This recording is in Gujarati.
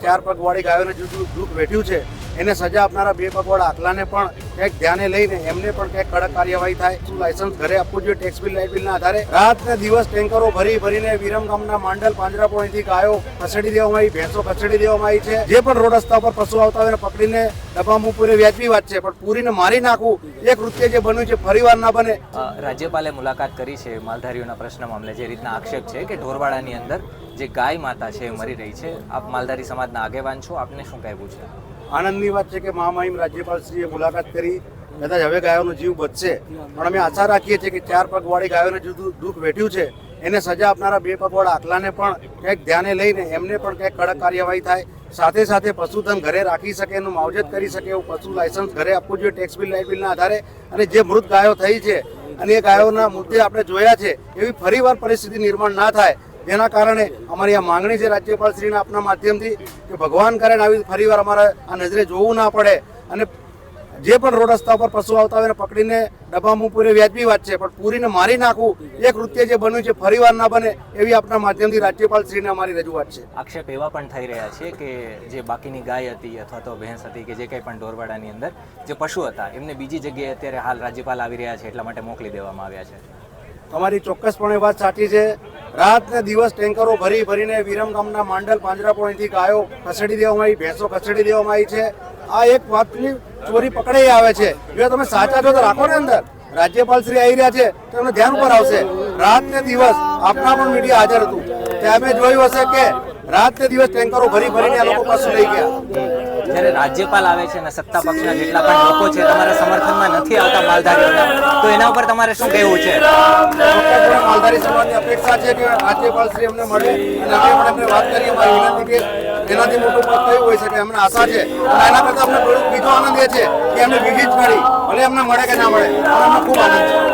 4 પગવાળી ગાયોને જે દુઃખ વેઠ્યું છે એને સજા આપનારા 2 પગવાળા આખલાને પણ કંઈક ધ્યાને લઈને એમને પણ કંઈક કડક કાર્યવાહી થાય. શું લાયસન્સ ઘરે આપવું જોઈએ ટેક્સ બિલ લાઇટ બિલના આધારે? રાત ને દિવસ ટેન્કરો ભરીને વિરમ ગામના માંડલ પાંજરાપોળથી ગાયો ખસેડી દેવામાં આવી, ભેંસો ખસેડી દેવામાં આવી છે. જે પણ રોડ રસ્તા પર પશુ આવતા હોય એને પકડીને ડબ્બામાં પૂરી વ્યાજબી વાત છે, પણ પૂરીને મારી નાખવું એ કૃત્ય જે બન્યું છે ફરીવાર ના બને. રાજ્યપાલે મુલાકાત કરી છે માલધારીઓના પ્રશ્ન મામલે. જે રીતના આક્ષેપ છે કે ઢોરવાડાની અંદર જે ગાય માતા છે એ મરી રહી છે. આપ માલધારી સમાજના આગેવાન છો, આપને શું કહેવું છે? આનંદની વાત છે કે મહામહિમ રાજ્યપાલશ્રીએ મુલાકાત કરી. કદાચ હવે ગાયોનો જીવ બચશે, પણ અમે આશા રાખીએ છીએ કે 4 પગવાળી ગાયોને જે દુઃખ વેઠ્યું છે એને સજા આપનારા 2 પગવાળા આખલાને પણ કંઈક ધ્યાને લઈને એમને પણ કંઈક કડક કાર્યવાહી થાય. સાથે સાથે પશુધન ઘરે રાખી શકે, એનું માવજત કરી શકે એવું પશુ લાયસન્સ ઘરે આપવું જોઈએ ટેક્સ બિલ લાઇટ બિલના આધારે. અને જે મૃત ગાયો થઈ છે અને એ ગાયોના મુદ્દે આપણે જોયા છે એવી ફરીવાર પરિસ્થિતિ નિર્માણ ના થાય, જેના કારણે અમારી આ માંગણી છે રાજ્યપાલશ્રીના આપના માધ્યમથી કે ભગવાન કરે આવી ફરીવાર અમારે આ નજરે જોવું ના પડે. અને જે પણ રોડ રસ્તા પર પશુ આવતા હોય એને પકડીને ડબ્બામાં પૂરી વ્યાજબી વાત છે, પણ પૂરીને મારી નાખવું એ કૃત્ય જે બન્યું છે ફરીવાર ના બને એવી આપના માધ્યમથી રાજ્યપાલશ્રીને અમારી રજૂઆત છે. આક્ષેપ એવા પણ થઈ રહ્યા છે કે જે બાકીની ગાય હતી અથવા તો ભેંસ હતી કે જે કંઈ પણ ઢોરવાડાની અંદર જે પશુ હતા એમને બીજી જગ્યાએ અત્યારે હાલ રાજ્યપાલ આવી રહ્યા છે એટલા માટે મોકલી દેવામાં આવ્યા છે. તમારી ચોક્કસપણે વાત સાચી છે. રાત ને દિવસ ટેન્કરો ભરીને વિરમ ગામના માંડલ પાંજરાપોળથી ગાયો ખસેડી દેવામાં આવી, ભેંસો ખસેડી દેવામાં આવી છે. આ એક વાતની ચોરી પકડાઈ આવે છે. જો તમે સાચા છો તો રાખો ને અંદર. રાજ્યપાલશ્રી આવી રહ્યા છે તો એમને ધ્યાન ઉપર આવશે. રાત ને દિવસ આપના પણ મીડિયા હાજર હતું, તમે જોયું હશે કે રાત ને દિવસ ટેન્કરો ભરીને આ લોકો પશુ લઈ ગયા. જ્યારે રાજ્યપાલ આવે છે અને સત્તા પક્ષના જેટલા પણ લોકો છે તમારા સમર્થનમાં નથી આવતા માલધારીઓના, તો એના ઉપર તમારે શું કહેવું છે? માલધારી સમાજની અપેક્ષા છે કે રાજ્યપાલશ્રી અમને મળે અને અમે પણ એમને વાત કરીએ. અમારી વિનંતી કે એનાથી મોટું પદ કયું હોય શકે, અમને આશા છે. એના કરતા અમને બીજો આનંદ એ છે કે એમને બીજી જ મળી, ભલે એમને મળે કે ના મળે, અમને ખૂબ આનંદ છે.